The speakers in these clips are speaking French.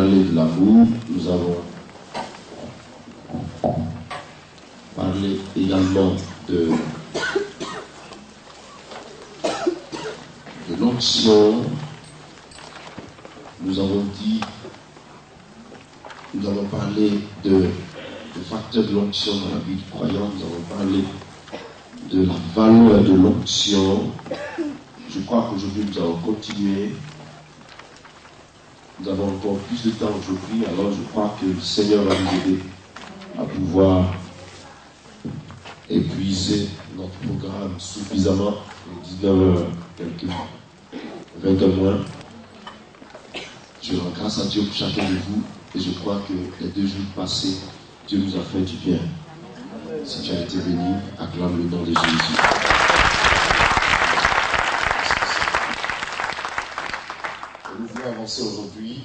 parlé de l'amour, nous avons parlé également de l'onction. Nous avons parlé de facteurs de l'onction dans la vie du croyant. Nous avons parlé de la valeur de l'onction. Je crois qu'aujourd'hui nous allons continuer. Nous avons encore plus de temps aujourd'hui, alors je crois que le Seigneur va nous aider à pouvoir épuiser notre programme suffisamment. 19h, quelques 20 moins. Je rends grâce à Dieu pour chacun de vous et je crois que les 2 jours passés, Dieu nous a fait du bien. Si tu as été béni, acclame le nom de Jésus. Nous voulons avancer aujourd'hui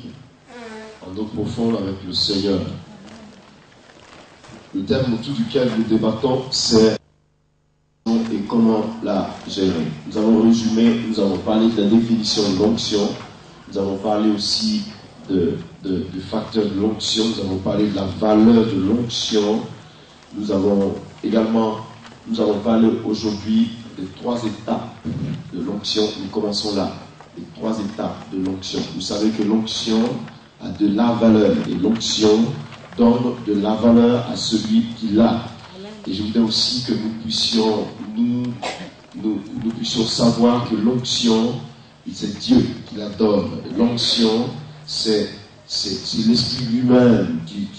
en eau profonde avec le Seigneur. Le thème autour duquel nous débattons, c'est et comment la gérer. Nous avons résumé, nous avons parlé de la définition de l'onction, nous avons parlé aussi du facteur de l'onction, nous avons parlé de la valeur de l'onction, nous avons parlé aujourd'hui des 3 étapes de l'onction. Nous commençons là, les 3 étapes de l'onction. Vous savez que l'onction a de la valeur et l'onction donne de la valeur à celui qui l'a. Et je voudrais aussi que nous puissions savoir que l'onction, c'est Dieu qui la donne. L'onction, c'est l'Esprit lui-même qui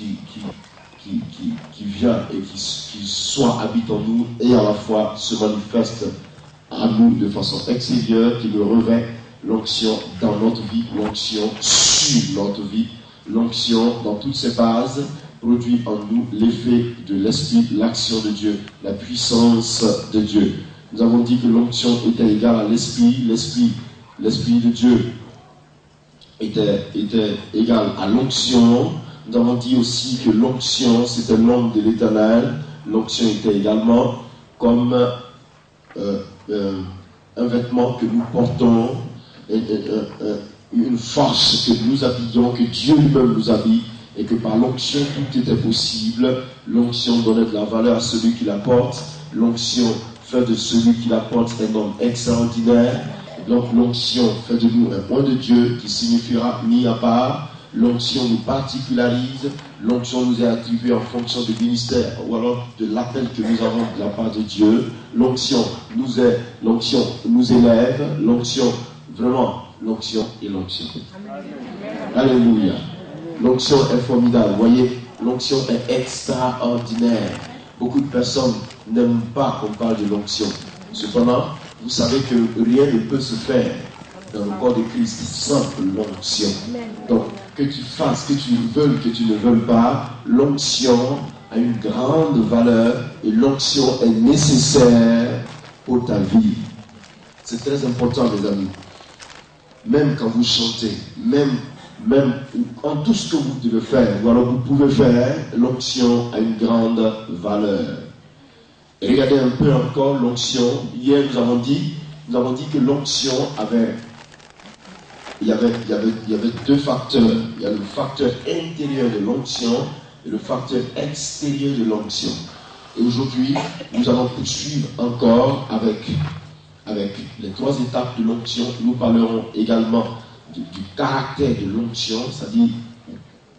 vient et qui soit habite en nous et à la fois se manifeste à nous de façon extérieure, qui nous revêt l'onction dans notre vie, l'onction sur notre vie, l'onction dans toutes ses bases produit en nous l'effet de l'Esprit, l'action de Dieu, la puissance de Dieu. Nous avons dit que l'onction était égale à l'Esprit, l'Esprit de Dieu était égal à l'onction. Nous avons dit aussi que l'onction, c'était l'homme de l'Éternel. L'onction était également comme un vêtement que nous portons, une force que nous habillons, que Dieu lui-même nous habille, et que par l'onction tout était possible. L'onction donnait de la valeur à celui qui la porte. L'onction fait de celui qui la porte un homme extraordinaire. Donc l'onction fait de nous un point de Dieu qui signifiera mis à part. L'onction nous particularise. L'onction nous est attribuée en fonction du ministère ou alors de l'appel que nous avons de la part de Dieu. L'onction nous élève. L'onction et l'onction. Alléluia. L'onction est formidable. Vous voyez, l'onction est extraordinaire. Beaucoup de personnes n'aiment pas qu'on parle de l'onction. Cependant, vous savez que rien ne peut se faire dans le corps de Christ sans l'onction. Donc, que tu fasses, que tu veuilles, que tu ne veuilles pas, l'onction a une grande valeur et l'onction est nécessaire pour ta vie. C'est très important, mes amis. Même quand vous chantez, même en tout ce que vous devez faire, ou alors vous pouvez faire, l'onction a une grande valeur. Et regardez un peu encore l'onction. Hier, nous avons dit que l'onction il y avait 2 facteurs. Il y a le facteur intérieur de l'onction et le facteur extérieur de l'onction. Et aujourd'hui, nous allons poursuivre encore avec les 3 étapes de l'onction. Nous parlerons également du caractère de l'onction, c'est-à-dire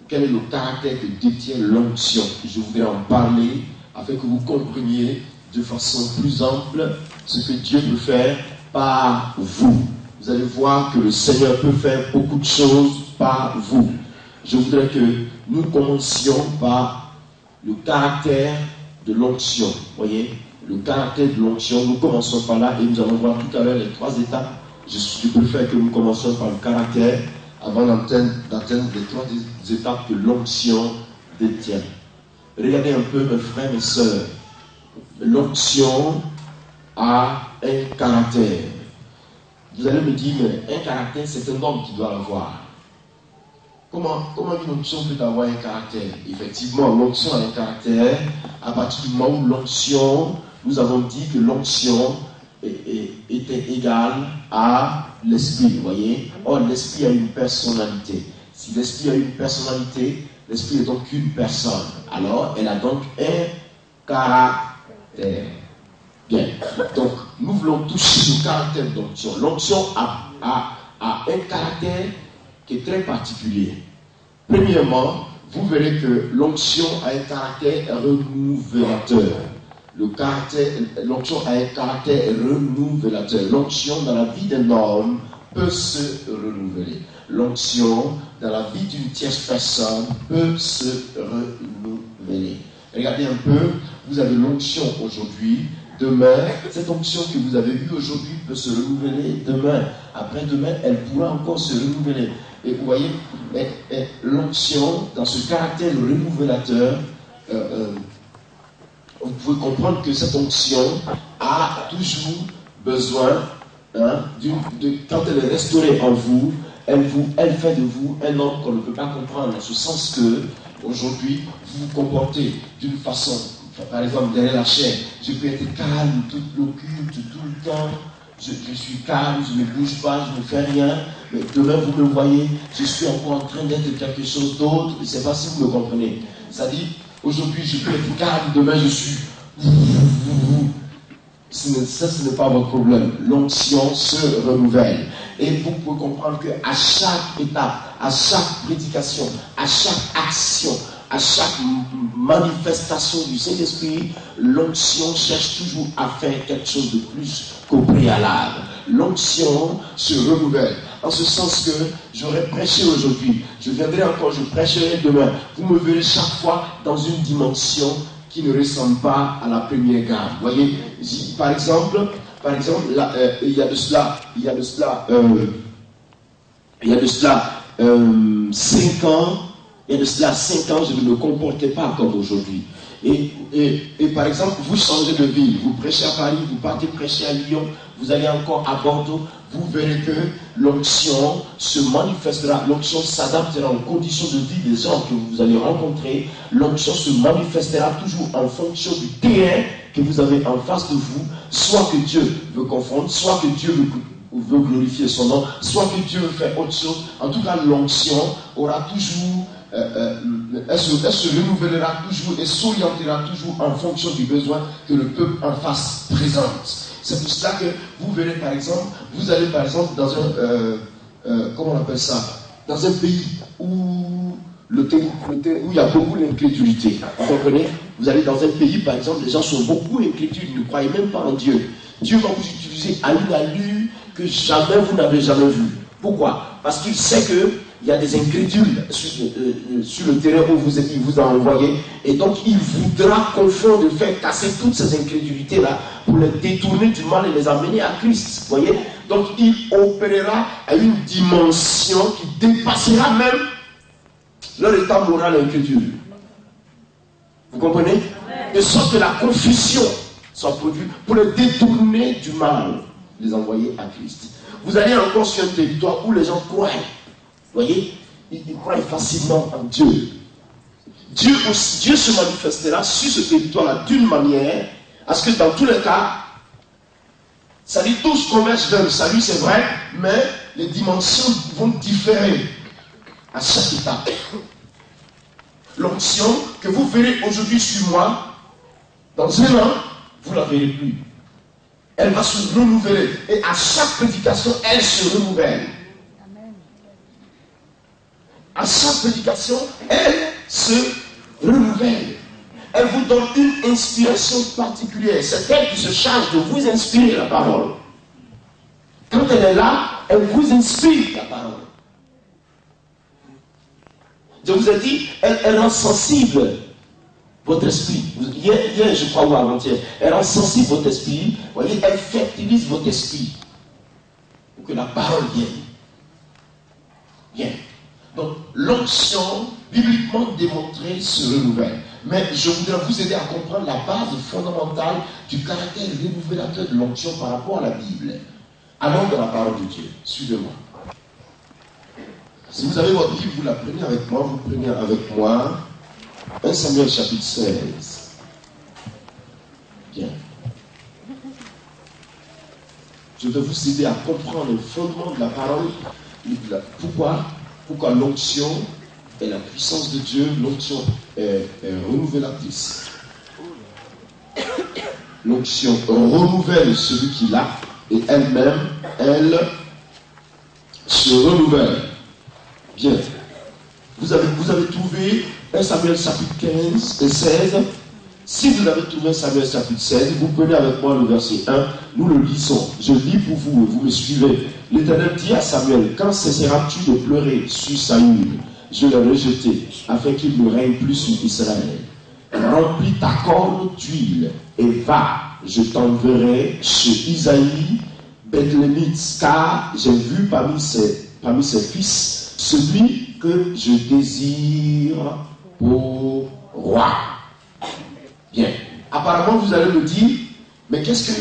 quel est le caractère que détient l'onction. Je voudrais en parler afin que vous compreniez de façon plus ample ce que Dieu peut faire par vous. Vous allez voir que le Seigneur peut faire beaucoup de choses par vous. Je voudrais que nous commencions par le caractère de l'onction. Voyez, le caractère de l'onction, nous commençons par là et nous allons voir tout à l'heure les 3 étapes. Je préfère que nous commencions par le caractère avant d'atteindre les 3 étapes que l'onction détient. Regardez un peu, mes frères, mes sœurs. L'onction a un caractère. Vous allez me dire, mais un caractère, c'est un homme qui doit l'avoir. Comment une onction peut avoir un caractère? Effectivement, l'onction a un caractère. À partir du moment où l'onction, nous avons dit que l'onction était égale à l'esprit, vous voyez. Or, l'esprit a une personnalité. Si l'esprit a une personnalité, l'esprit est donc une personne. Alors, elle a donc un caractère. Bien. Donc, nous voulons toucher le caractère d'onction. L'onction a un caractère qui est très particulier. Premièrement, vous verrez que l'onction a un caractère renouvelateur. L'onction a un caractère renouvelateur. L'onction dans la vie d'un homme peut se renouveler. L'onction dans la vie d'une tierce personne peut se renouveler. Regardez un peu, vous avez l'onction aujourd'hui. Demain, cette onction que vous avez eue aujourd'hui peut se renouveler demain. Après-demain, elle pourra encore se renouveler. Et vous voyez, l'onction, dans ce caractère renouvélateur, vous pouvez comprendre que cette onction a toujours besoin, quand elle est restaurée en vous, elle fait de vous un homme qu'on ne peut pas comprendre, en ce sens que, aujourd'hui, vous vous comportez d'une façon. Par exemple, derrière la chair, je peux être calme, tout l'occulte, tout le temps. Je suis calme, je ne bouge pas, je ne fais rien. Mais demain, vous me voyez, je suis encore en train d'être quelque chose d'autre. Je ne sais pas si vous me comprenez. C'est-à-dire, aujourd'hui, je peux être calme, demain, je suis. Ça, ce n'est pas votre problème. L'onction se renouvelle. Et vous pouvez comprendre qu'à chaque étape, à chaque prédication, à chaque action, à chaque manifestation du Saint-Esprit, l'onction cherche toujours à faire quelque chose de plus qu'au préalable. L'onction se renouvelle. En ce sens que j'aurais prêché aujourd'hui, je viendrai encore, je prêcherai demain. Vous me verrez chaque fois dans une dimension qui ne ressemble pas à la première gamme. Vous voyez, par exemple, là, il y a de cela 5 ans. Il y a de cela 5 ans, je ne me comportais pas comme aujourd'hui. Et par exemple, vous changez de ville, vous prêchez à Paris, vous partez prêcher à Lyon, vous allez encore à Bordeaux, vous verrez que l'onction se manifestera, l'onction s'adaptera aux conditions de vie des gens que vous allez rencontrer, l'onction se manifestera toujours en fonction du terrain que vous avez en face de vous, soit que Dieu veut confondre, soit que Dieu veut glorifier son nom, soit que Dieu veut faire autre chose. En tout cas, l'onction aura toujours, elle se renouvellera toujours et s'orientera toujours en fonction du besoin que le peuple en face présente. C'est pour cela que vous verrez par exemple, vous allez par exemple dans un, comment on appelle ça, dans un pays où il y a beaucoup d'incrédulité. Vous comprenez? Vous allez dans un pays par exemple, les gens sont beaucoup incrédules, ils ne croient même pas en Dieu. Dieu va vous utiliser à une allure que jamais vous n'avez jamais vue. Pourquoi? Parce qu'il sait qu'il y a des incrédules sur le terrain où il vous a envoyé. Et donc il voudra confondre, faire casser toutes ces incrédulités-là pour les détourner du mal et les amener à Christ. Vous voyez? Donc il opérera à une dimension qui dépassera même leur état moral incrédule. Vous comprenez? De sorte que la confusion soit produite pour les détourner du mal, les envoyer à Christ. Vous allez encore sur un territoire où les gens croient. Vous voyez, ils croient facilement en Dieu. Dieu se manifestera sur ce territoire-là d'une manière à ce que dans tous les cas, ça dit tous convergent vers le salut, c'est vrai, mais les dimensions vont différer à chaque étape. L'onction que vous verrez aujourd'hui sur moi, dans un an, vous ne la verrez plus. Elle va se renouveler. Et à chaque prédication, elle se renouvelle. À chaque prédication, elle se renouvelle. Elle vous donne une inspiration particulière. C'est elle qui se charge de vous inspirer la parole. Quand elle est là, elle vous inspire la parole. Je vous ai dit, elle rend sensible votre esprit. Hier, je crois, ou avant-hier, elle rend sensible votre esprit. Vous voyez, elle fertilise votre esprit. Pour que la parole vienne. Bien. Donc, l'onction, bibliquement démontrée, se renouvelle. Mais je voudrais vous aider à comprendre la base fondamentale du caractère renouvélateur de l'onction par rapport à la Bible. Allons dans la parole de Dieu. Suivez-moi. Si vous avez votre Bible, vous la prenez avec moi, vous prenez avec moi 1 Samuel chapitre 16. Bien. Je vais vous aider à comprendre le fondement de la parole. Pourquoi? Pourquoi l'onction est la puissance de Dieu, l'onction est renouvélatrice. L'onction renouvelle celui qui l'a et elle-même, elle se renouvelle. Bien. Vous avez trouvé 1 Samuel chapitre 15 et 16. Si vous avez trouvé 1 Samuel chapitre 16, vous prenez avec moi le verset 1, nous le lisons. Je lis pour vous et vous me suivez. L'Éternel dit à Samuel, quand cesseras-tu de pleurer sur Saül? Je l'ai rejeté, afin qu'il ne règne plus sur Israël. Remplis ta corne d'huile et va, je t'enverrai chez Isaïe, Bethlémite, car j'ai vu parmi ses fils celui que je désire pour roi. Bien. Apparemment, vous allez me dire, mais qu'est-ce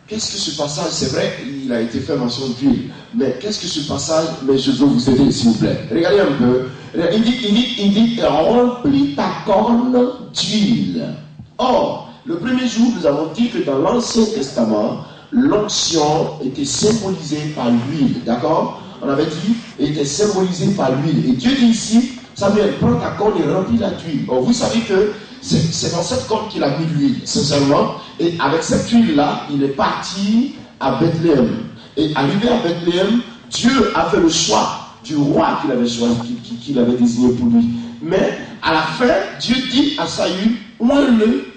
que ce passage, c'est vrai, il a été fait mention d'huile, mais qu'est-ce que ce passage, mais je veux vous aider s'il vous plaît. Regardez un peu. Il dit, remplis ta corne d'huile. Or, le premier jour, nous avons dit que dans l'Ancien Testament, l'onction était symbolisée par l'huile. D'accord? On avait dit, elle était symbolisée par l'huile. Et Dieu dit ici, Samuel, prends ta corne et remplis la d'huile. Or, vous savez que c'est dans cette corne qu'il a mis l'huile, sincèrement. Et avec cette huile-là, il est parti à Bethléem. Et arrivé à Bethléem, Dieu a fait le choix du roi qu'il avait choisi, qu'il avait désigné pour lui. Mais à la fin, Dieu dit à Saül, oins-le,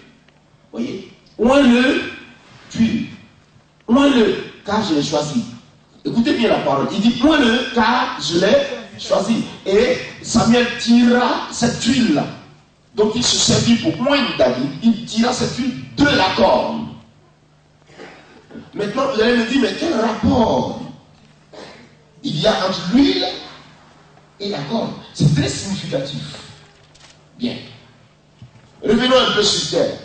voyez, oins-le d'huile. Oins-le, car je l'ai choisi. Écoutez bien la parole. Il dit, oins-le, car je l'ai choisi. Et Samuel tira cette huile-là, dont il se servit pour oindre David. Il tira cette huile de la corne. Maintenant, vous allez me dire, mais quel rapport il y a entre l'huile et la corne? C'est très significatif. Bien. Revenons un peu sur terre.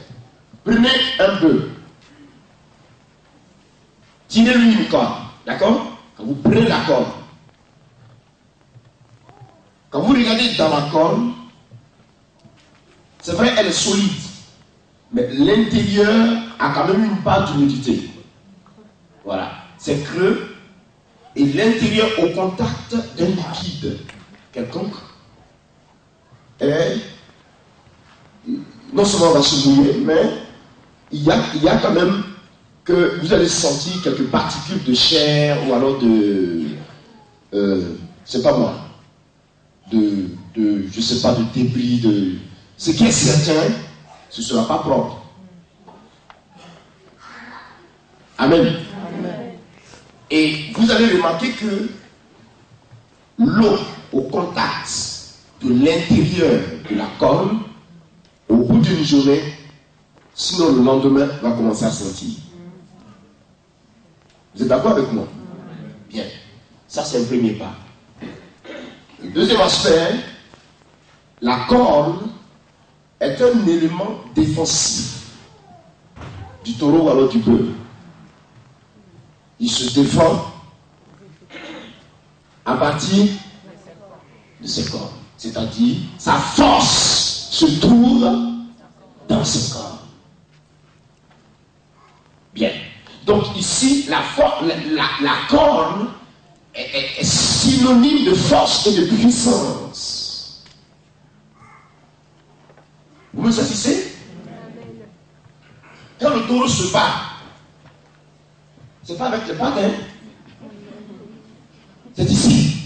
Prenez un peu. Tirez-lui une corne. D'accord? Quand vous prenez la corne, quand vous regardez dans la corne, c'est vrai, elle est solide. Mais l'intérieur a quand même une part d'humidité. Voilà. C'est creux. Et l'intérieur au contact d'un liquide quelconque est non seulement va se mouiller, mais il y a quand même que vous allez sentir quelques particules de chair ou alors de c'est pas moi je sais pas, de débris, ce qui est certain, ce ne sera pas propre. Amen. Et vous allez remarquer que l'eau au contact de l'intérieur de la corne, au bout d'une journée, sinon le lendemain, va commencer à sentir. Vous êtes d'accord avec moi? Bien. Ça, c'est le premier pas. Le deuxième aspect, la corne est un élément défensif du taureau ou alors du bœuf. Il se défend à partir de ses cornes. C'est-à-dire, sa force se trouve dans ses cornes. Bien. Donc ici, la corne est synonyme de force et de puissance. Vous me saisissez? Quand le taureau se bat, c'est pas avec les pattes, hein? C'est ici.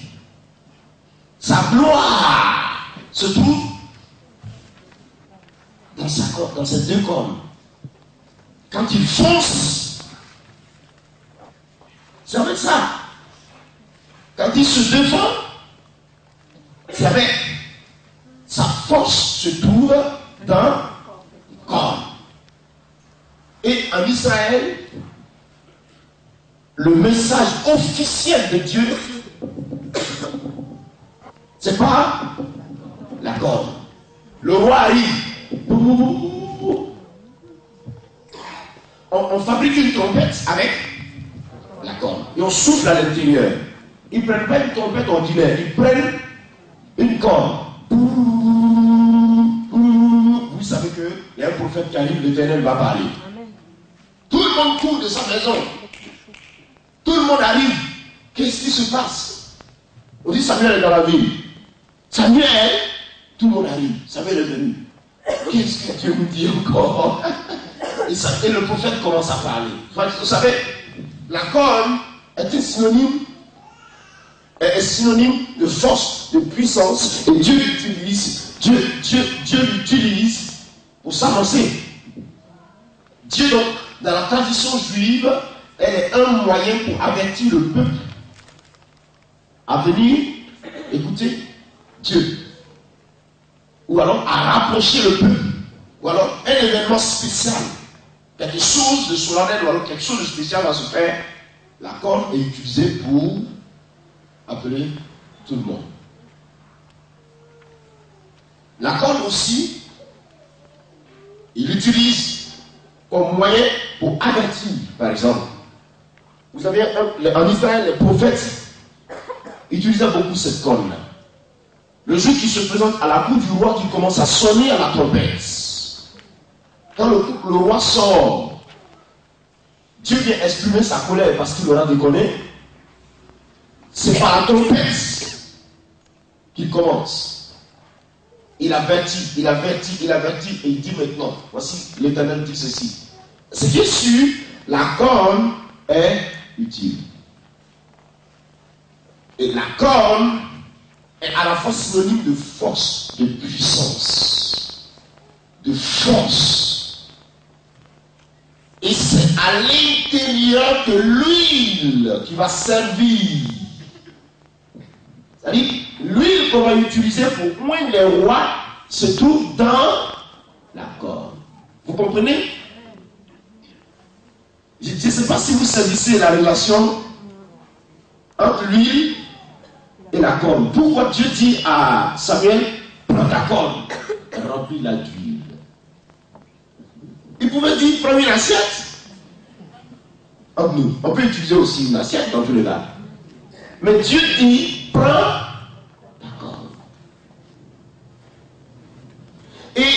Sa gloire se trouve dans ces deux cornes. Quand il fonce, c'est avec ça. Quand il se défend, c'est avec sa force se trouve dans le corps. Et en Israël, le message officiel de Dieu, c'est pas la corde. Le roi arrive. On fabrique une trompette avec la corde. Et on souffle à l'intérieur. Ils ne prennent pas une trompette ordinaire. Ils prennent une corde. Vous savez qu'il y a un prophète qui arrive, l'Éternel va parler. Tout le monde court de sa maison. Tout le monde arrive. Qu'est-ce qui se passe? On dit Samuel est dans la ville. Samuel, tout le monde arrive. Samuel est venu. Qu'est-ce que Dieu nous dit encore? Et le prophète commence à parler. Vous savez, la corne est un synonyme de force, de puissance. Et Dieu l'utilise pour s'avancer. Dieu, donc, dans la tradition juive, elle est un moyen pour avertir le peuple à venir écouter Dieu. Ou alors à rapprocher le peuple. Ou alors un événement spécial. Quelque chose de solennel ou alors quelque chose de spécial va se faire. La corne est utilisée pour appeler tout le monde. La corne aussi, il l'utilise comme moyen pour avertir, par exemple. Vous avez en Israël, les prophètes utilisaient beaucoup cette corne-là. Le jour qui se présente à la cour du roi, qui commence à sonner à la trompette. Quand le roi sort, Dieu vient exprimer sa colère parce qu'il aura déconné. C'est par la trompette qu'il commence. Il avertit, et il dit maintenant, voici l'Éternel dit ceci. C'est bien sûr, la corne est utile. Et la corne est à la fois synonyme de force, de puissance, de force. Et c'est à l'intérieur de l'huile qui va servir. C'est-à-dire, l'huile qu'on va utiliser pour oindre les rois se trouve dans la corne. Vous comprenez? Je ne sais pas si vous saisissez la relation entre l'huile et la corne. Pourquoi Dieu dit à Samuel, prends ta corne et remplis-la d'huile? Il pouvait dire, prends une assiette. Entre nous, on peut utiliser aussi une assiette dans tous les cas. Mais Dieu dit, prends ta corne. Et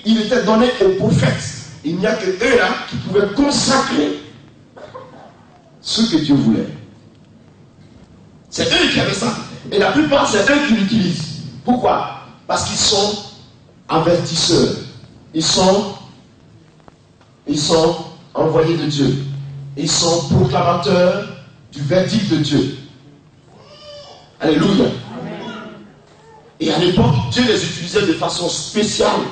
il était donné aux prophètes. Il n'y a que eux là qui pouvaient consacrer ce que Dieu voulait. C'est eux qui avaient ça. Et la plupart, c'est eux qui l'utilisent. Pourquoi? Parce qu'ils sont avertisseurs. Ils sont envoyés de Dieu. Ils sont proclamateurs du verdict de Dieu. Alléluia. Et à l'époque, Dieu les utilisait de façon spéciale.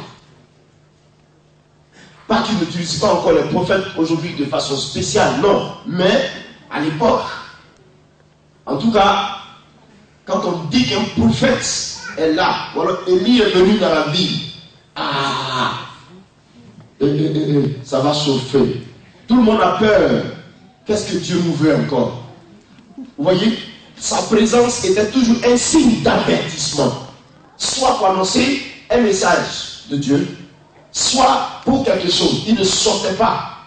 Pas qu'il n'utilise pas encore les prophètes aujourd'hui de façon spéciale, non. Mais à l'époque, en tout cas, quand on dit qu'un prophète est là, voilà, Élie est venu dans la ville, ça va chauffer. Tout le monde a peur. Qu'est-ce que Dieu nous veut encore? Vous voyez, sa présence était toujours un signe d'avertissement. Soit pour annoncer un message de Dieu, soit pour quelque chose. Il ne sortait pas.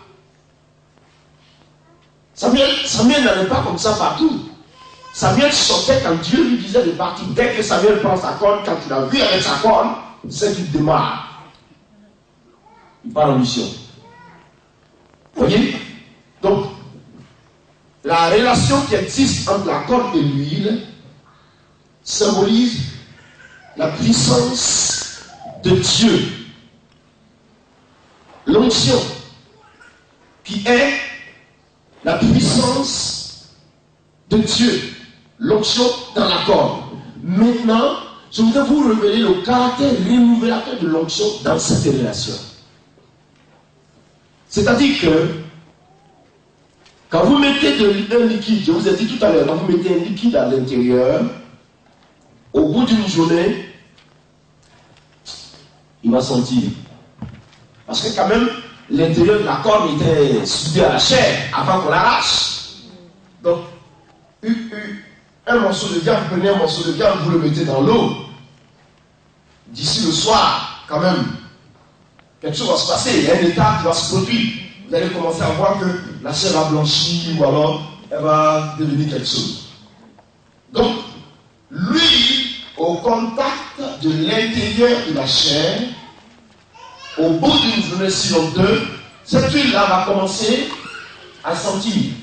Samuel n'allait pas comme ça partout. Samuel sortait quand Dieu lui disait de partir. Dès que Samuel prend sa corne, quand il a vu avec sa corne, c'est qu'il démarre. Il part en mission. Vous voyez? Donc, la relation qui existe entre la corne et l'huile symbolise la puissance de Dieu. L'onction, qui est la puissance de Dieu. L'onction dans la corne. Maintenant, je voudrais vous révéler le caractère révélateur de l'onction dans cette relation. C'est-à-dire que quand vous mettez un liquide, je vous ai dit tout à l'heure, quand vous mettez un liquide à l'intérieur, au bout d'une journée, il va sentir. Parce que quand même, l'intérieur de la corne était soudé à la chair avant qu'on l'arrache. Donc, un morceau de viande, vous prenez un morceau de viande, vous le mettez dans l'eau. D'ici le soir, quand même, quelque chose va se passer. Il y a un état qui va se produire. Vous allez commencer à voir que la chair va blanchir ou alors elle va devenir quelque chose. Donc, l'huile, au contact de l'intérieur de la chair, au bout d'une journée sur deux, cette huile-là va commencer à sentir.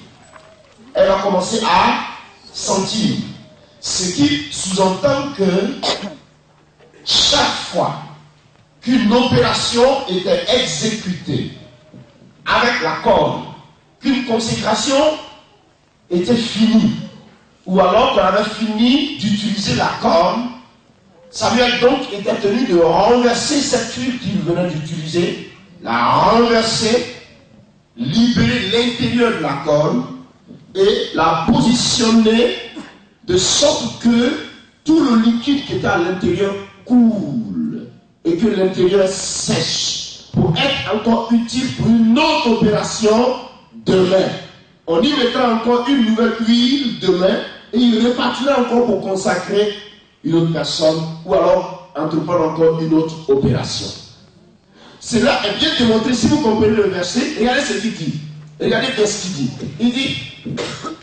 Elle va commencer à sentir. Ce qui sous-entend que chaque fois qu'une opération était exécutée avec la corne, qu'une consécration était finie, ou alors qu'on avait fini d'utiliser la corne, Samuel donc était tenu de renverser cette huile qu'il venait d'utiliser, la renverser, libérer l'intérieur de la corne et la positionner de sorte que tout le liquide qui était à l'intérieur coule et que l'intérieur sèche pour être encore utile pour une autre opération demain. On y mettra encore une nouvelle huile demain et il repartira encore pour consacrer une autre personne ou alors entreprendre encore une autre opération. Cela est bien démontré si vous comprenez le verset. Regardez ce qu'il dit. Regardez bien ce qu'il dit.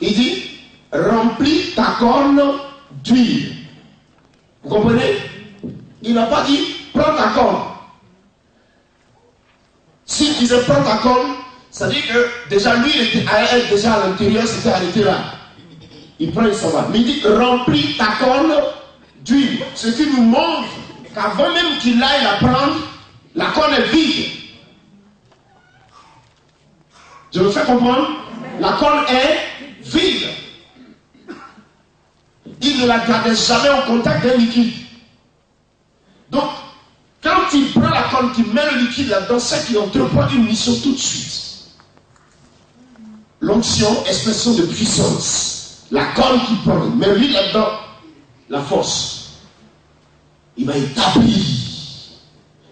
Il dit, remplis ta corne d'huile. Vous comprenez? Il n'a pas dit, prends ta corne. S'il disait, prends ta corne, ça dit que déjà lui, elle déjà à l'intérieur, c'était arrêté là. Il prend et s'en va. Mais il dit, remplis ta corne d'huile. Ce qui nous montre qu'avant même qu'il aille la prendre, la corne est vide. Je me fais comprendre? La corne est vide. Il ne la gardait jamais en contact d'un liquide. Donc, quand il prend la corne, qu'il met le liquide là-dedans, c'est qu'il entreprend une mission tout de suite. L'onction, expression de puissance. La corne qu'il prend, mais lui là-dedans, la force. Il va établir.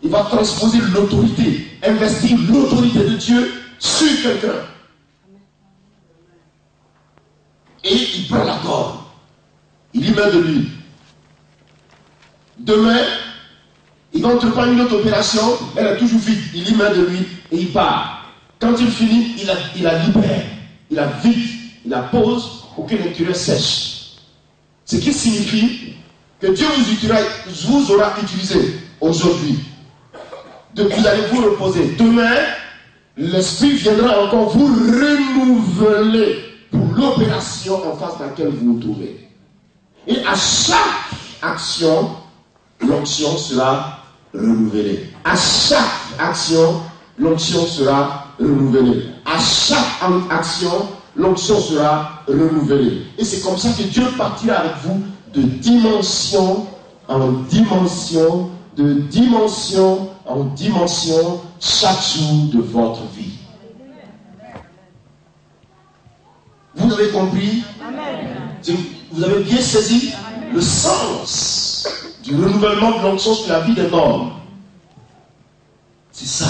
Il va transposer l'autorité, investir l'autorité de Dieu sur quelqu'un. Et il prend la corne. Il y met de l'huile. Demain, il va entreprendre une autre opération, elle est toujours vide. Il y met de l'huile et il part. Quand il finit, il la libère. Il la vide. Il la pose pour que l'intérieur sèche. Ce qui signifie que Dieu vous aura utilisé aujourd'hui. Vous allez vous reposer. Demain, l'Esprit viendra encore vous renouveler pour l'opération en face de laquelle vous vous trouvez. Et à chaque action, l'onction sera renouvelée. À chaque action, l'onction sera renouvelée. À chaque action, l'onction sera renouvelée. Et c'est comme ça que Dieu partira avec vous de dimension en dimension, de dimension en dimension, chaque jour de votre vie. Vous avez compris? Amen. Vous avez bien saisi le sens du renouvellement de l'onction sur la vie des morts. C'est ça.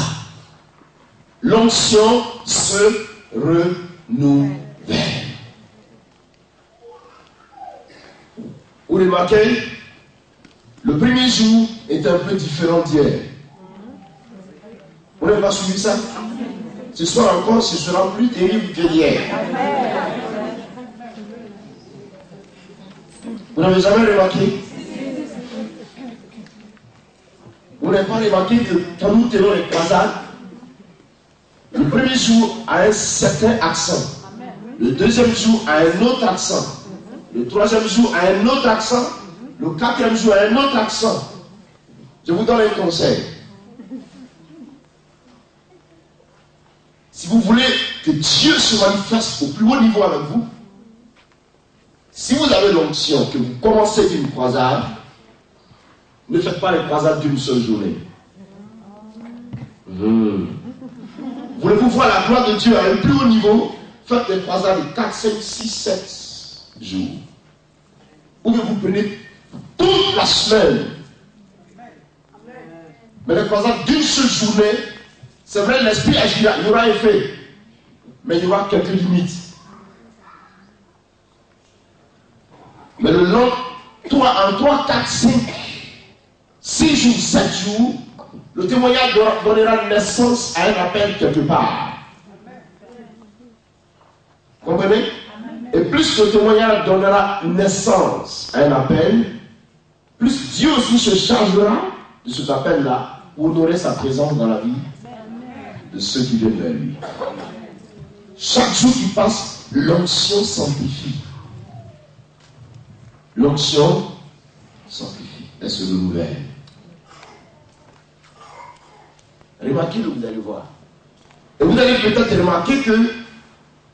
L'onction se renouvelle. Vous remarquez? Le premier jour est un peu différent d'hier. Vous n'avez pas suivi ça? Ce soir encore, ce sera plus terrible que hier. Vous n'avez jamais remarqué? Vous n'avez pas remarqué que quand nous tenons les croisades, le premier jour a un certain accent. Le deuxième jour a un autre accent. Le troisième jour a un autre accent. Le quatrième jour a un autre accent. Je vous donne un conseil. Si vous voulez que Dieu se manifeste au plus haut niveau avec vous, si vous avez l'onction, que vous commencez une croisade, ne faites pas les croisades d'une seule journée. Voulez-vous voir la gloire de Dieu à un plus haut niveau? Faites des croisades de 4, 5, 6, 7 jours. Ou bien vous prenez toute la semaine. Mais les croisades d'une seule journée, c'est vrai, l'esprit agira, il y aura effet. Mais il y aura quelques limites. Mais le long, en 3, 4, 5, 6 jours, 7 jours, le témoignage donnera naissance à un appel quelque part. Vous comprenez? Et plus le témoignage donnera naissance à un appel, plus Dieu aussi se chargera de cet appel-là pour honorer sa présence dans la vie de ceux qui viennent vers lui. Chaque jour qui passe, l'onction s'amplifie. l'onction sanctifie. Elle se renouvelle. Remarquez-le, vous allez voir. Et vous allez peut-être remarquer qu'il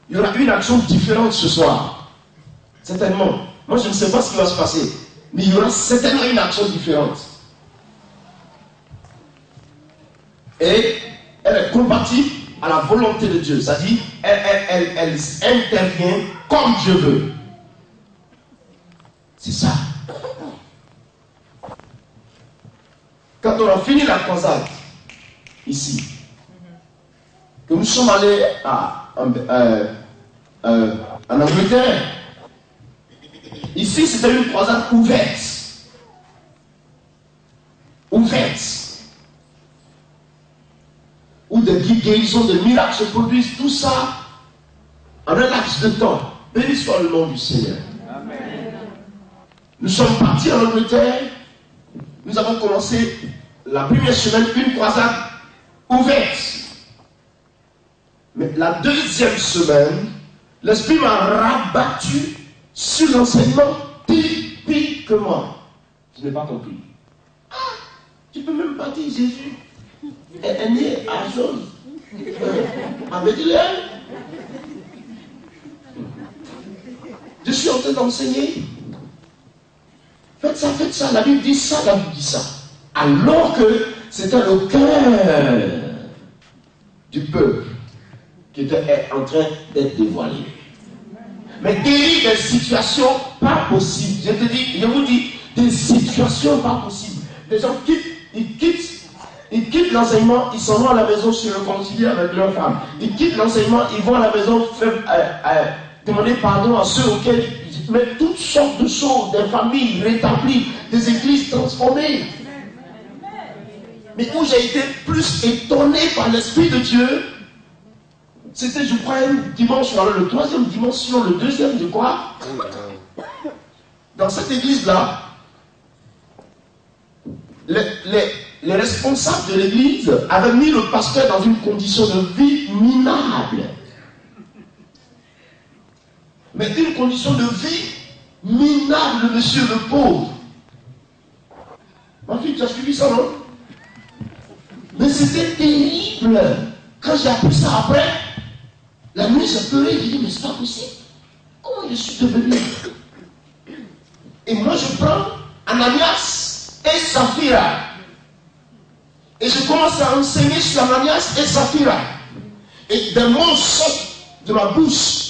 y aura une action différente ce soir. Certainement. Moi, je ne sais pas ce qui va se passer. Mais il y aura certainement une action différente. Et elle est compatible à la volonté de Dieu. C'est-à-dire, elle intervient comme Dieu veut. C'est ça. Quand on a fini la croisade, ici, que nous sommes allés en Angleterre, ici c'était une croisade ouverte. Ouverte. Où des guérisons, des miracles se produisent, tout ça en un laps de temps. Béni soit le nom du Seigneur. Amen. Nous sommes partis en Angleterre, nous avons commencé la première semaine une croisade ouverte. Mais la deuxième semaine, l'Esprit m'a rabattu sur l'enseignement typiquement. Je n'ai pas compris. Ah, tu peux même pas dire Jésus est né à Jaune, à Bethléem. Je suis en train d'enseigner. Faites ça, la Bible dit ça, la Bible dit ça. Alors que c'était le cœur du peuple qui était en train d'être dévoilé. Mais guérir des situations pas possibles. Je vous dis, des situations pas possibles. Les gens quittent l'enseignement, ils s'en vont à la maison se réconcilier avec leur femme. Ils quittent l'enseignement, ils vont à la maison demander pardon à ceux auxquels ils mettent toutes sortes de choses, des familles rétablies, des églises transformées. Mais où j'ai été plus étonné par l'Esprit de Dieu, c'était, je crois, une dimension, alors le troisième dimension, le deuxième, je crois. Dans cette église-là, les responsables de l'église avaient mis le pasteur dans une condition de vie minable. Mais une condition de vie minable, le monsieur, le pauvre. Ma fille, tu as suivi ça, non? Mais c'était terrible. Quand j'ai appris ça après, la nuit j'ai pleuré, j'ai dit, mais c'est pas possible. Comment je suis devenu? Et moi je prends Ananias et Saphira. Et je commence à enseigner sur Ananias et Saphira. Et des mots sortent de ma bouche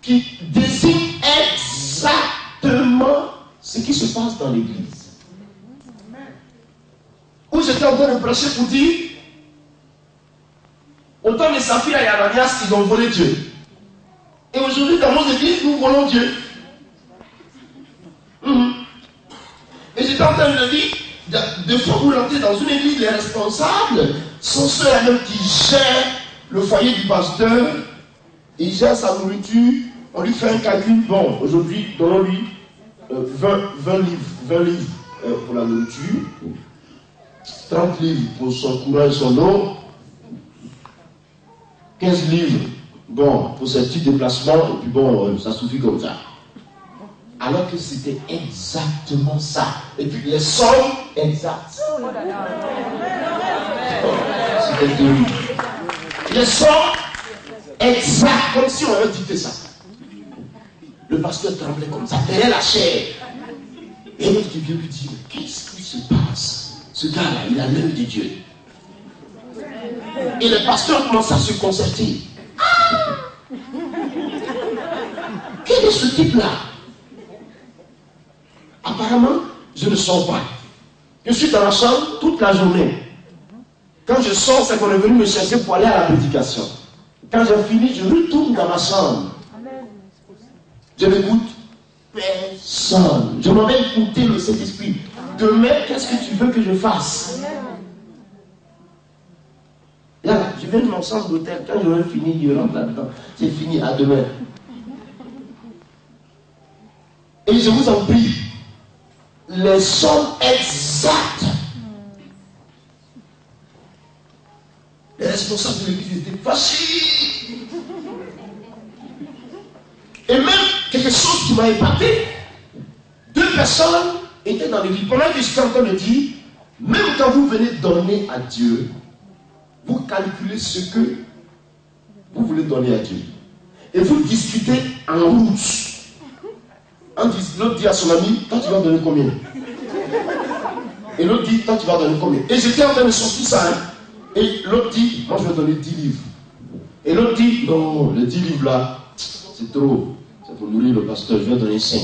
qui désignent exactement ce qui se passe dans l'église. Où j'étais en train de prêcher pour dire, autant les Saphira et Ananias, ils ont volé Dieu. Et aujourd'hui, dans nos églises, nous volons Dieu. Et j'étais en train de dire, de fois vous rentrez dans une église, les responsables sont ceux-là même qui gèrent le foyer du pasteur, ils gèrent sa nourriture, on lui fait un calcul, bon, aujourd'hui, donnons-lui 20 livres pour la nourriture, 30 livres pour son courant et son eau, 15 livres, bon, pour ses petits déplacements, et puis bon, ça suffit comme ça. Alors que c'était exactement ça. Et puis les sommes exactes. C'était terrible. Les sommes exactes, comme si on avait dicté ça. Le pasteur tremblait comme ça, derrière la chair. Et l'autre qui vient lui dire, qu'est-ce qui se passe? Ce gars-là, il a l'œil de Dieu. Et le pasteur commence à se concerter. Quel est ce type-là? Apparemment, je ne sors pas. Je suis dans la chambre toute la journée. Quand je sors, c'est qu'on est venu me chercher pour aller à la prédication. Quand j'ai fini, je retourne dans ma chambre. Je n'écoute personne. Je m'en vais écouter le Saint-Esprit. Demain, qu'est-ce que tu veux que je fasse? Là, je viens de mon centre d'hôtel. Quand j'aurai fini, je rentre là-dedans. C'est fini, à demain. Et je vous en prie, les sommes exactes. Les responsables de l'église étaient fâchés. Et même quelque chose qui m'a épaté. Deux personnes étaient dans l'église. Pendant que j'étais en train de dire, même quand vous venez donner à Dieu, vous calculez ce que vous voulez donner à Dieu. Et vous discutez en route. L'autre dit à son ami, toi tu vas donner combien? Et l'autre dit, toi tu vas donner combien? Et j'étais en train de sortir ça. Hein? Et l'autre dit, moi je vais donner 10 livres. Et l'autre dit, non, les 10 livres là, c'est trop. C'est pour nourrir le pasteur, je vais donner 5.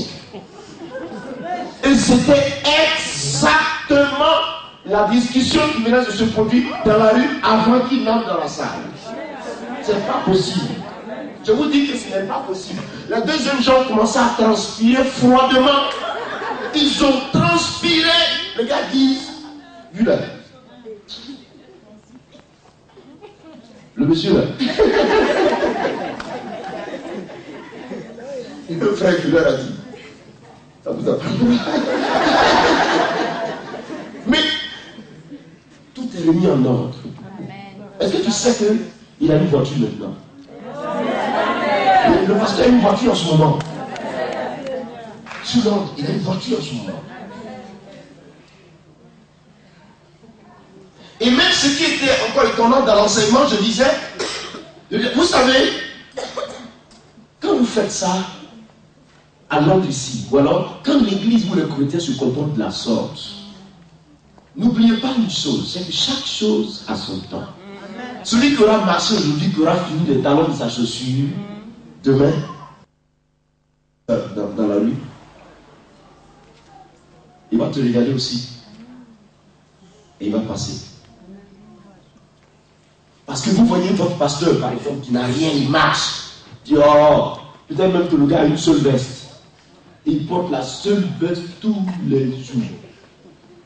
Et c'était exactement la discussion qui venait de se produire dans la rue avant qu'il n'entre dans la salle. C'est pas possible. Je vous dis que ce n'est pas possible. Les deux jeunes gens commençaient à transpirer froidement. Ils ont transpiré. Les gars disent, vu là. Le monsieur là. Et le frère qui leur a dit, ça vous a pris. Mais tout est remis en ordre. Est-ce que tu sais qu'il a une voiture maintenant? Le pasteur a une voiture en ce moment. Sous l'ordre, il a une voiture en ce moment. Et même ce qui était encore étonnant dans l'enseignement, je disais, vous savez, quand vous faites ça, à Londres ici, ou alors quand l'église ou les chrétiens se comportent de la sorte, n'oubliez pas une chose, c'est que chaque chose a son temps. Celui qui aura marché aujourd'hui, qui aura fini les talons de sa chaussure, demain, dans la rue, il va te regarder aussi. Et il va passer. Parce que vous voyez votre pasteur, par exemple, qui n'a rien, il marche. Il dit, oh, peut-être même que le gars a une seule veste. Il porte la seule veste tous les jours.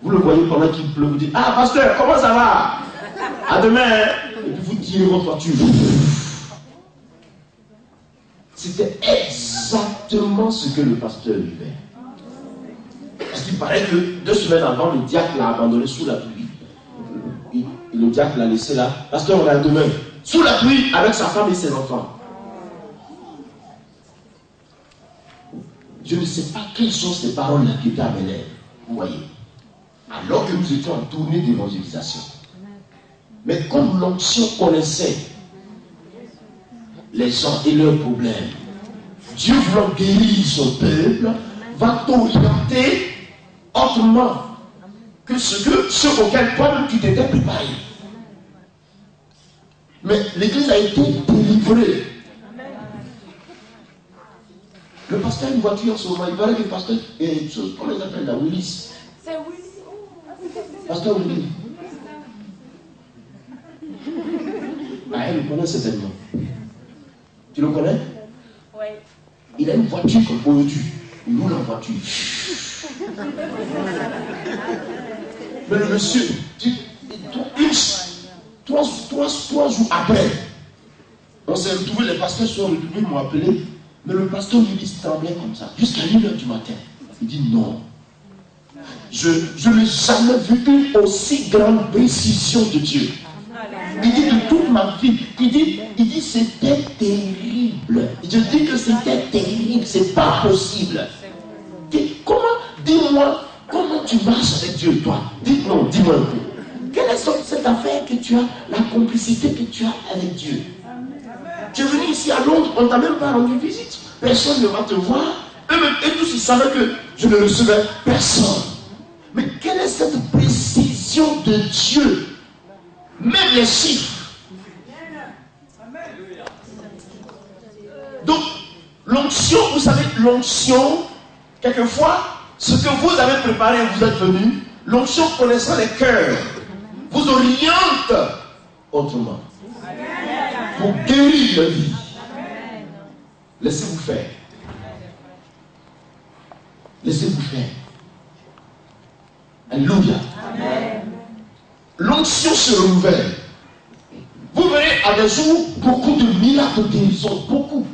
Vous le voyez pendant qu'il pleut, vous dites, ah, pasteur, comment ça va? À demain. Et puis vous tirez votre voiture. C'était exactement ce que le pasteur vivait. Parce qu'il paraît que 2 semaines avant, le diacre l'a abandonné sous la pluie. Le diacre l'a laissé là. Pasteur, on a demain. Sous la pluie, avec sa femme et ses enfants. Je ne sais pas quelles sont ces paroles-là qui étaient à mes lèvres. Vous voyez. Alors que nous étions en tournée d'évangélisation. Mais comme l'onction connaissait les gens et leurs problèmes, Dieu voulant guérir son peuple, va t'orienter autrement que ce auquel toi-même tu t'étais préparé. Mais l'église a été délivrée. Le pasteur a une voiture en ce moment. Il paraît que le pasteur est une chose. Comment ils appellent la Willis? C'est Willis. Pasteur Willis. Ah, elle le connaît certainement. Tu le connais? Oui. Il a une voiture comme aujourd'hui. Il roule en voiture. Mais le monsieur, trois jours après, on s'est retrouvés, les pasteurs sont retrouvés, ils m'ont appelé. Mais le pasteur lui tremblait comme ça, jusqu'à 1h du matin. Il dit non. Je n'ai jamais vu une aussi grande précision de Dieu. Il dit de toute ma vie, il dit c'était terrible. Je dis que c'était terrible, c'est pas possible. Dis-moi, comment tu marches avec Dieu, toi? Dis-moi un peu. Quelle est cette affaire que tu as, la complicité que tu as avec Dieu? Tu es venu ici à Londres, on ne t'a même pas rendu visite. Personne ne va te voir. Et tous ils savaient que je ne recevais personne. Mais quelle est cette précision de Dieu? Même les chiffres. Donc, l'onction, vous savez, l'onction, quelquefois, ce que vous avez préparé et vous êtes venu, l'onction connaissant les cœurs, vous oriente autrement. Pour guérir la vie. Laissez-vous faire. Laissez-vous faire. Alléluia. L'onction se renouvelle. Vous verrez à des jours beaucoup de miracles de guérison, beaucoup.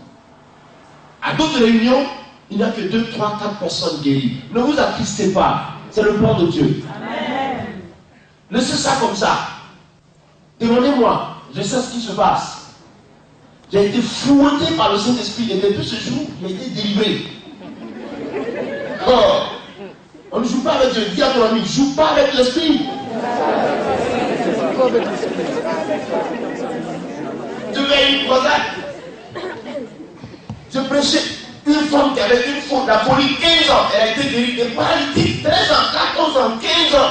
À d'autres réunions, il n'y a que 2, 3, 4 personnes guéries. Ne vous attristez pas. C'est le plan de Dieu. Amen. Laissez ça comme ça. Demandez-moi, je sais ce qui se passe. J'ai été fouetté par le Saint-Esprit et depuis ce jour, j'ai été délivré. Oh, On ne joue pas avec Dieu. Dis à ton ami, ne joue pas avec l'esprit. Je vais une croisade. Je prêchais une femme qui avait une faute, la folie, 15 ans. Elle a été guérie de paralytique, 13 ans, 14 ans, 15 ans.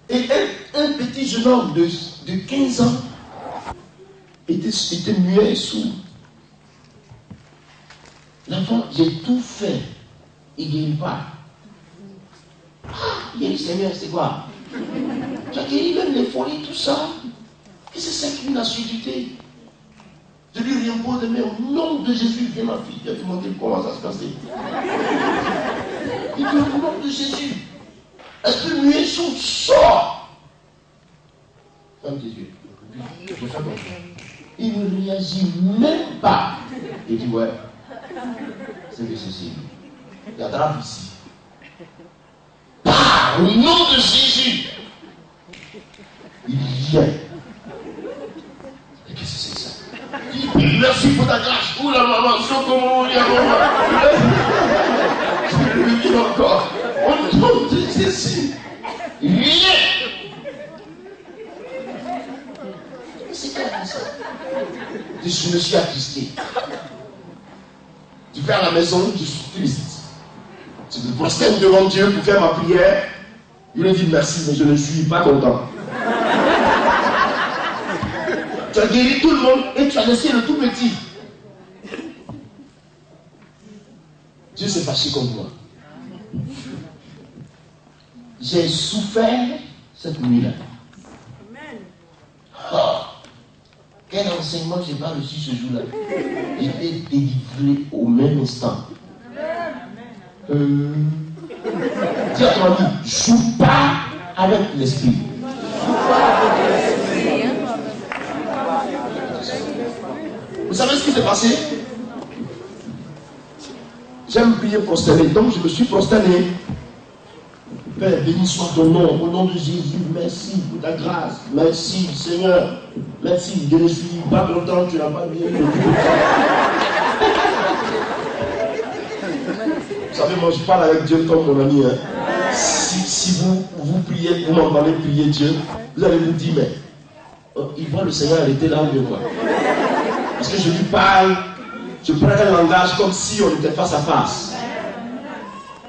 Et un petit jeune homme de 15 ans était muet et sourd. L'enfant, j'ai tout fait. Il ne guérit pas. Ah, il dit, Seigneur, c'est quoi? Tu as guéri même les folies, tout ça. Et c'est ça qui est une assiduité. Je lui impose de au nom de Jésus, viens ma fille. Il a demandé comment ça se passait. Il dit au nom de Jésus. Est-ce que muet sourd sort? Ferme tes yeux. Il ne réagit même pas. Il dit ouais, c'est que ceci. Il attrape ici. Au nom de Jésus, il vient. Et qu'est-ce que c'est ça? Il dit merci pour ta grâce. Ouh la maman, c'est comment on y a maman. Je lui dis encore. Au nom de Jésus, viens. C'est quoi ça? Je me suis attristé. Tu fais à la maison, je suis triste. Je me prosterne devant Dieu pour faire ma prière. Il me dit merci, mais je ne suis pas content. Tu as guéri tout le monde et tu as laissé le tout petit. Dieu s'est fâché contre moi. J'ai souffert cette nuit-là. Oh, quel enseignement je n'ai pas reçu ce jour-là. J'ai été délivré au même instant. Dis à ton ami, joue pas avec l'esprit. Vous savez ce qui s'est passé? J'aime prier prosterné, donc je me suis prosterné. Père, béni soit ton nom, au nom de Jésus, merci pour ta grâce, merci Seigneur, merci, je ne suis pas content, tu n'as pas bien. Vous savez, moi je parle avec Dieu comme mon ami. Hein. Si vous priez, vous m'entendez prier Dieu, vous allez vous dire, mais il voit le Seigneur arrêter là de moi. Parce que je lui parle, je prends un langage comme si on était face à face.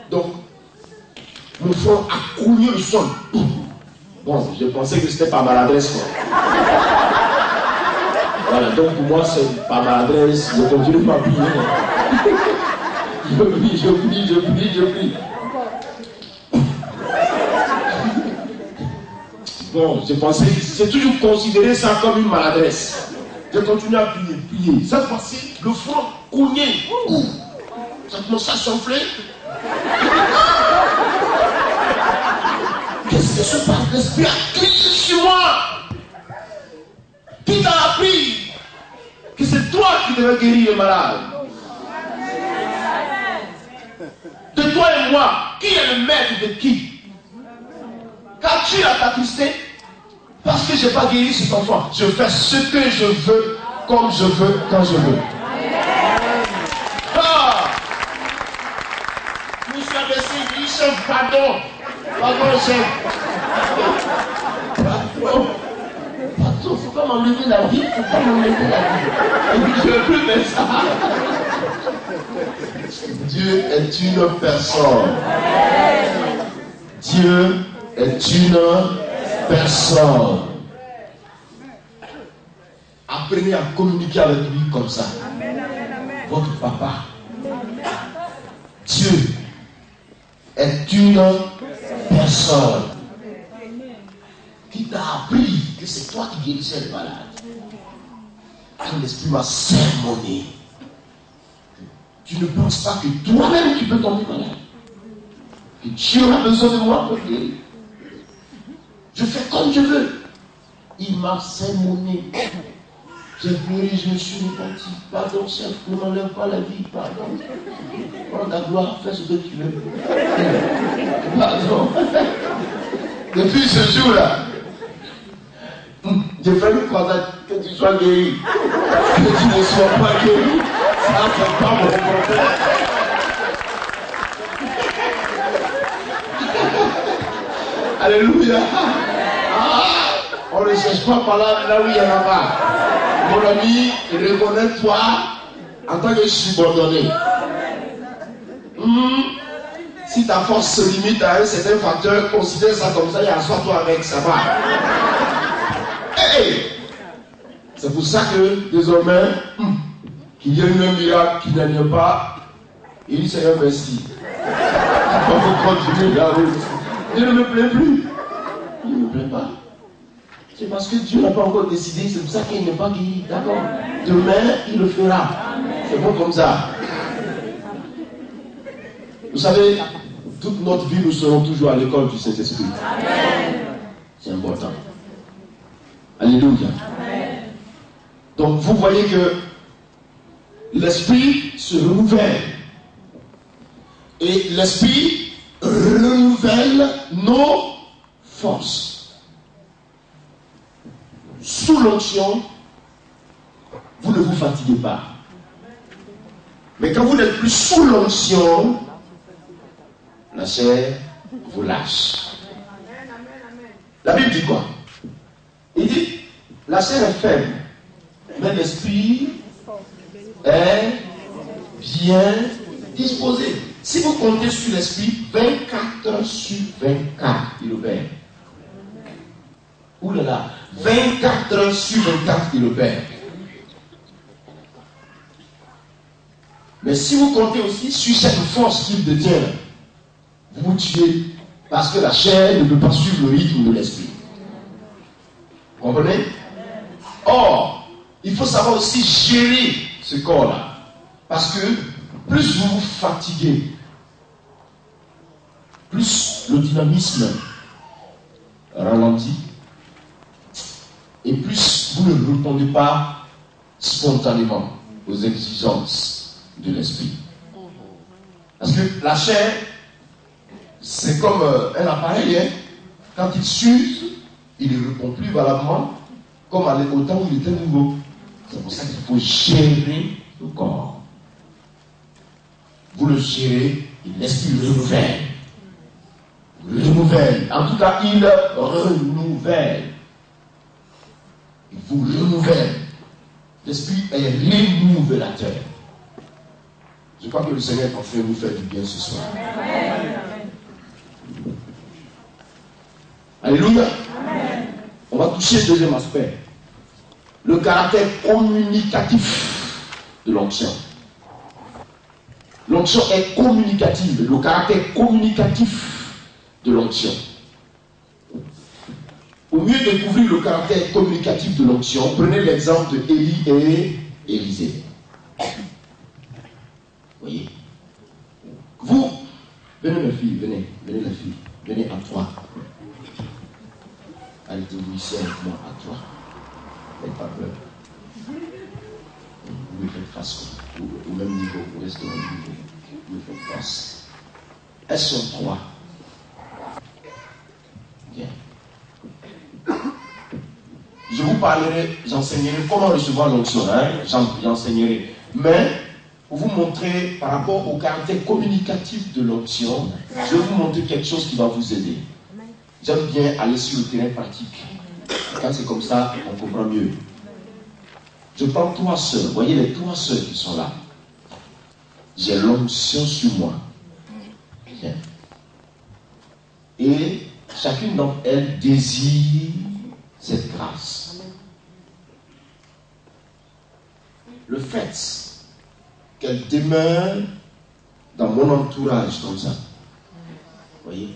Donc, mon front a coulé le sol. Bon, je pensais que c'était par maladresse. Quoi. Voilà, donc pour moi, c'est par maladresse, je continue ma prière. Je prie. Bon, j'ai pensé, j'ai toujours considéré ça comme une maladresse. Je continue à prier. Cette fois-ci, le front cogné. Ça commence à s'enfler. Qu'est-ce que se passe? L'esprit a crié sur moi. Qui t'a appris que c'est toi qui devais guérir les malades? De toi et moi, qui est le maître de qui? Qu'as-tu à t'attrister? Parce que je n'ai pas guéri cet enfant. Je fais ce que je veux, comme je veux, quand je veux. Ah! Je me suis abaissé, il dit, chef, pardon, chef. Pardon, il ne faut pas m'enlever la vie, Et puis je ne veux plus faire ça. Dieu est une personne. Dieu est une personne. Apprenez à communiquer avec lui comme ça. Votre papa. Dieu est une personne qui t'a appris que c'est toi qui guérissais les malades. Quand l'esprit m'a sermonné, tu ne penses pas que toi-même tu peux tomber malade. Que Dieu a besoin de moi pour guérir. Je fais comme je veux. Il m'a sermonné. J'ai pleuré, je me suis repenti. Pardon, chef, ne m'enlève pas la vie, pardon. Prends ta gloire, fais ce que tu veux. Pardon. Depuis ce jour-là, j'ai fait une croisade, que tu sois guéri. Que tu ne sois pas guéri, ça ne fait pas mon problème. Alléluia. Ah, on ne cherche pas par là où il y en a pas. Mon ami, reconnais-toi en tant que subordonné. Si ta force se limite à un certain facteur, considère ça comme ça et assois-toi avec, ça va. Hey! C'est pour ça que désormais, qu'il y ait eu un miracle qui n'en vient pas, il dit Seigneur merci. On peut continuer là. Dieu ne me plaît plus. Il ne me plaît pas. C'est parce que Dieu n'a pas encore décidé, c'est pour ça qu'il n'est pas guéri. D'accord? Demain, il le fera. C'est bon comme ça. Vous savez, toute notre vie, nous serons toujours à l'école du Saint-Esprit. C'est important. Alléluia. Amen. Donc, vous voyez que l'esprit se renouvelle. Et l'esprit renouvelle nos forces. Sous l'onction, vous ne vous fatiguez pas. Mais quand vous n'êtes plus sous l'onction, la chair vous lâche. La Bible dit quoi? Il dit, la chair est faible, mais l'esprit est bien disposé. Si vous comptez sur l'esprit, 24 sur 24, il opère. Ouh là là, 24 sur 24, il opère. Mais si vous comptez aussi sur cette force qu'il détient, vous vous tuez, parce que la chair ne peut pas suivre le rythme de l'esprit. Vous comprenez? Or, il faut savoir aussi gérer ce corps-là. Parce que plus vous vous fatiguez, plus le dynamisme ralentit, et plus vous ne répondez pas spontanément aux exigences de l'esprit. Parce que la chair, c'est comme un appareil, hein. Quand il s'use, il ne répond plus valablement comme au temps où il était nouveau. C'est pour ça qu'il faut gérer le corps. Vous le gérez, l'esprit le renouvelle. Le renouvelle. En tout cas, il renouvelle. Il vous renouvelle. L'esprit est renouvellateur. Je crois que le Seigneur est en train de nous faire du bien ce soir. Amen. Alléluia. Amen. On va toucher le deuxième aspect. Le caractère communicatif de l'onction. L'onction est communicative. Le caractère communicatif de l'onction. Pour mieux découvrir le caractère communicatif de l'onction, prenez l'exemple de Élie et Élisée. Voyez. Vous, venez mes filles, venez les filles, venez à toi. Arrêtez-vous ici avec moi, à toi. Faites pas peur. Vous me faites face au même niveau, vous restez au même niveau. Vous me faites face. Elles sont trois. Bien. Je vous parlerai, j'enseignerai comment recevoir l'onction, hein? J'enseignerai. Mais, pour vous montrer, par rapport au caractère communicatif de l'onction, je vais vous montrer quelque chose qui va vous aider. J'aime bien aller sur le terrain pratique. Quand c'est comme ça, on comprend mieux. Je prends 3 sœurs. Vous voyez les 3 sœurs qui sont là. J'ai l'onction sur moi. Bien. Et chacune d'entre elles désire cette grâce. Le fait qu'elle demeure dans mon entourage comme ça. Vous voyez?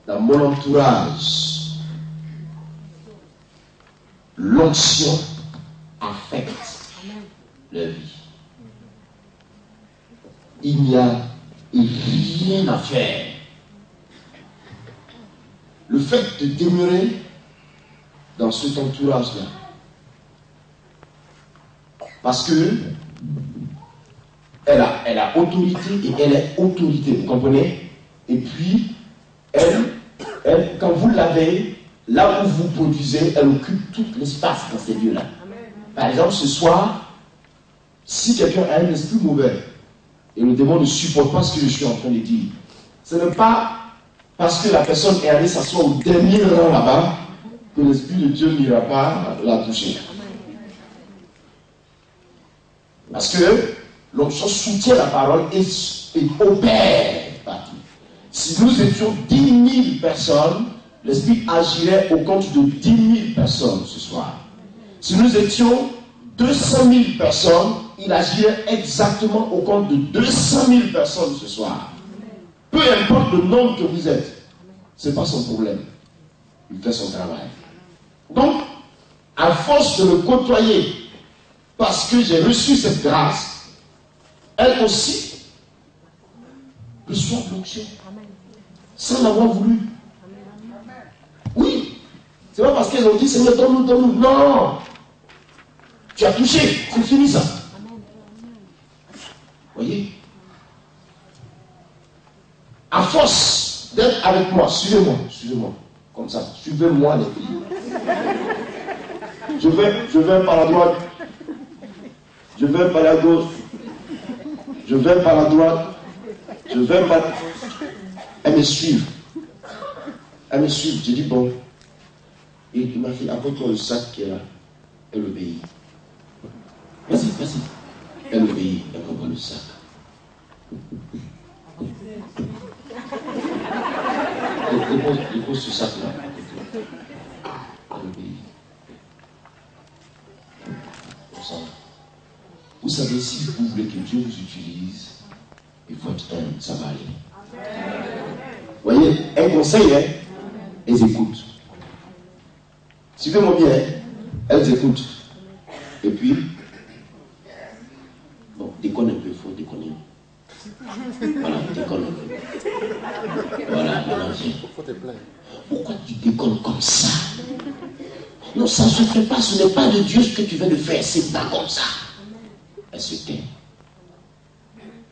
Dans mon entourage, l'onction affecte leur vie. Il n'y a rien à faire. Le fait de demeurer dans cet entourage-là, parce que elle a autorité et elle est autorité, vous comprenez? Et puis, elle, quand vous l'avez, là où vous produisez, elle occupe tout l'espace dans ces lieux-là. Par exemple, ce soir, si quelqu'un a un esprit mauvais, et le démon ne supporte pas ce que je suis en train de dire, ce n'est pas parce que la personne est allée s'asseoir au dernier rang là-bas, que l'Esprit de Dieu n'ira pas la toucher. Parce que l'onction soutient la parole et opère partout. Si nous étions 10 000 personnes, l'Esprit agirait au compte de 10 000 personnes ce soir. Si nous étions 200 000 personnes, il agirait exactement au compte de 200 000 personnes ce soir. Peu importe le nombre que vous êtes, ce n'est pas son problème. Il fait son travail. Donc, à force de le côtoyer, parce que j'ai reçu cette grâce, elle aussi reçoit l'onction. Sans l'avoir voulu. Oui. C'est pas parce qu'ils ont dit Seigneur, donne-nous, donne-nous. Non. Tu as touché. C'est fini ça. Voyez. À force d'être avec moi, suivez-moi, suivez-moi. Comme ça. Suivez-moi les filles. Je vais par la droite. Je vais par la gauche. Je vais par la droite. Je vais par... Elle me suit. Elle me suit. Je dis bon. Et il m'a fait apporte-moi le sac qui est là. Elle obéit. Vas-y, vas-y. Elle obéit. Elle m'envoie le sac. Elle pose ce sac là. Elle obéit. Comme ça. Vous savez, si vous voulez que Dieu vous utilise, il faut être humble, ça va aller. Vous voyez, un conseil, hein, elles écoutent. Suivez-moi bien, hein, elles écoutent. Et puis, bon, déconne un peu, il faut déconner. Voilà, déconne un peu. Voilà, maintenant viens. Pourquoi tu déconnes comme ça? Non, ça ne se fait pas, ce n'est pas de Dieu ce que tu viens de faire, c'est pas comme ça. Elle se tait.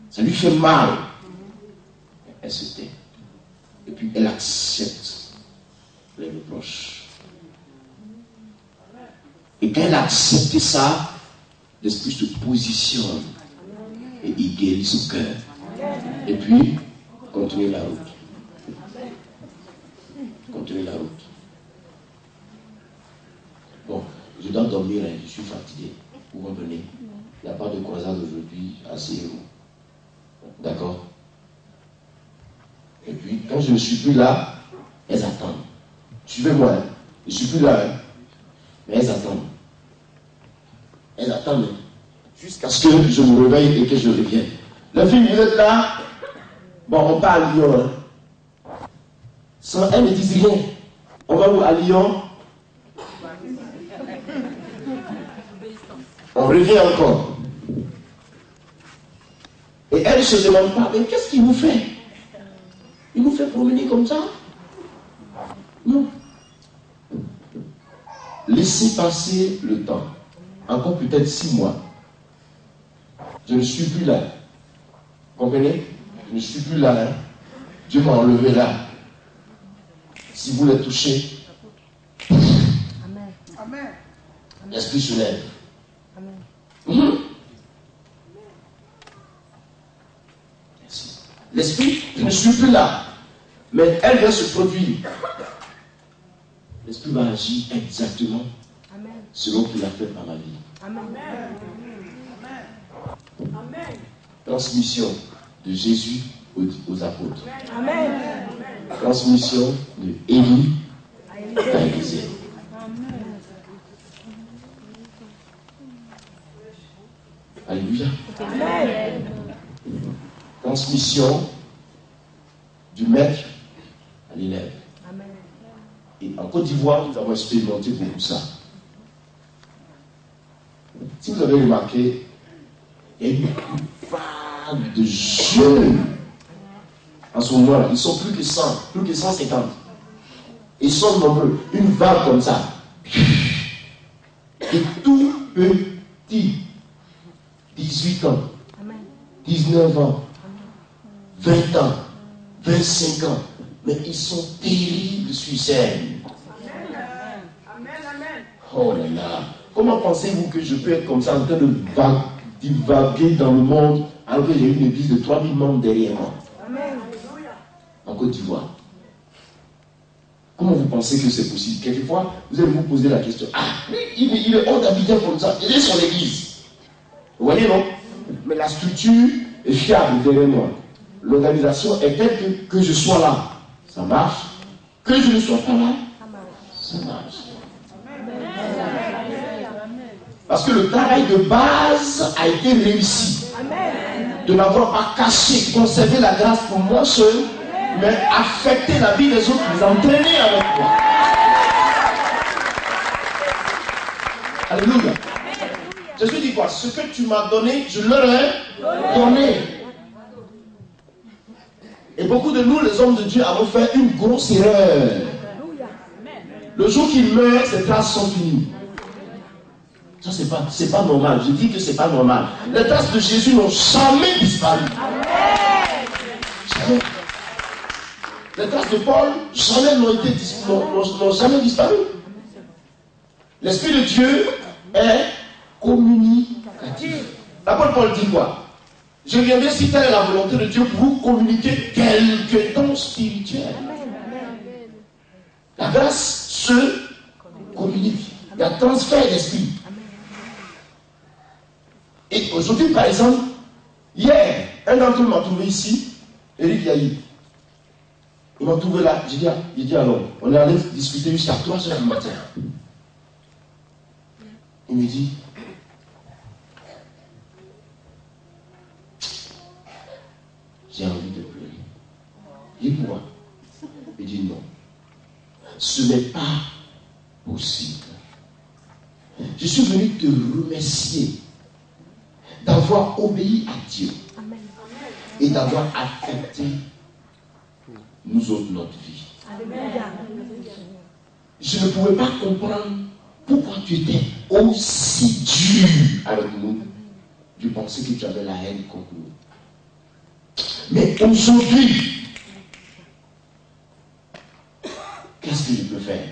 Ça lui fait mal. Elle se tait. Et puis elle accepte les reproches. Et quand elle a accepté ça, l'Esprit se positionne et il guérit son cœur. Et puis, continuez la route. Continuez la route. Bon, je dois dormir, hein, je suis fatigué. Vous revenez. Il n'y a pas de croisade aujourd'hui, asseyez-vous. D'accord? Et puis, quand je ne suis plus là, elles attendent. Suivez-moi, hein. Je ne suis plus là, hein. Mais elles attendent. Elles attendent, hein. Jusqu'à ce que je me réveille et que je revienne. La fille, vous êtes là? Bon, on part à Lyon, hein. Sans elle ne dit rien. On va où à Lyon? On revient encore. Et elle ne se demande pas, mais qu'est-ce qu'il nous fait? Il nous fait promener comme ça? Non. Laissez passer le temps. Encore peut-être 6 mois. Je ne suis plus là. Comprenez? Je ne suis plus là. Hein? Dieu m'a enlevé là. Si vous les touchez, l'esprit se lève. L'esprit, je ne suis plus là. Mais elle vient se produire. L'esprit va agir exactement selon qu'il a fait par ma vie. Amen. Transmission de Jésus aux apôtres. Amen. Transmission de Élie à Élisée. Alléluia. Amen. Transmission du maître à l'élève. Et en Côte d'Ivoire, nous avons expérimenté beaucoup ça. Si vous avez remarqué, il y a une vague de jeunes en ce moment-là. Ils sont plus que 100, plus que 150. Ils sont nombreux. Une vague comme ça. Et tout petit. 18 ans. 19 ans. 20 ans. 25 ans. Mais ils sont terribles sur scène. Oh là là. Comment pensez-vous que je peux être comme ça en train de divaguer dans le monde alors que j'ai une église de 3000 membres derrière moi? En Côte d'Ivoire. Comment vous pensez que c'est possible? Quelquefois, vous allez vous poser la question. Ah, il est hors d'Abidjan comme ça. Il est sur l'église. Vous voyez, non? Mais la structure est fiable derrière moi. L'organisation est telle que je sois là. Ça marche. Que je ne sois pas là, ça marche. Parce que le travail de base a été réussi. De n'avoir pas caché, conservé la grâce pour moi seul, mais affecter la vie des autres, les entraîner avec moi. Alléluia. Jésus dit quoi? Ce que tu m'as donné, je leur ai donné. Et beaucoup de nous, les hommes de Dieu, avons fait une grosse erreur. Le jour qu'ils meurent, ces traces sont finies. Ça, c'est pas normal. Je dis que c'est pas normal. Les traces de Jésus n'ont jamais disparu. Jamais. Les traces de Paul, jamais n'ont jamais disparu. L'Esprit de Dieu est communicatif. L'apôtre Paul dit quoi? Je viendrai si telle est la volonté de Dieu pour vous communiquer quelques dons spirituels. La grâce se communique. Il y a transfert d'esprit. Et aujourd'hui, par exemple, hier, un d'entre eux m'a trouvé ici, Eric Yahi. Il m'a trouvé là, j'ai dit alors, on est allé discuter jusqu'à 3h du matin. Il me dit, j'ai envie de pleurer. Il dit pourquoi? Il dit non. Ce n'est pas possible. Je suis venu te remercier d'avoir obéi à Dieu et d'avoir affecté nous autres notre vie. Je ne pouvais pas comprendre pourquoi tu étais aussi dur avec nous. Je pensais que tu avais la haine contre nous. Mais aujourd'hui, qu'est-ce que je peux faire?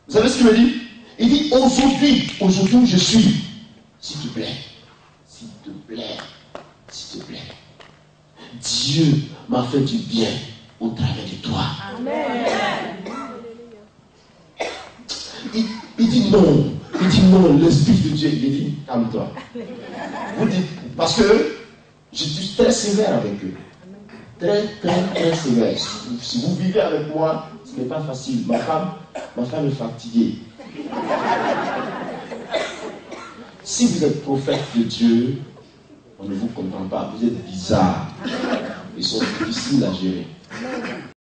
Vous savez ce qu'il me dit? Il dit aujourd'hui où je suis, s'il te plaît, s'il te plaît, s'il te plaît. Dieu m'a fait du bien au travers de toi. Amen. Il dit non. Il dit non, l'Esprit de Dieu. Il dit, calme-toi. Vous dites, parce que je suis très sévère avec eux. Très, très, très sévère. Si vous vivez avec moi, ce n'est pas facile. Ma femme est fatiguée. Si vous êtes prophète de Dieu, on ne vous comprend pas. Vous êtes bizarre. Ils sont difficiles à gérer.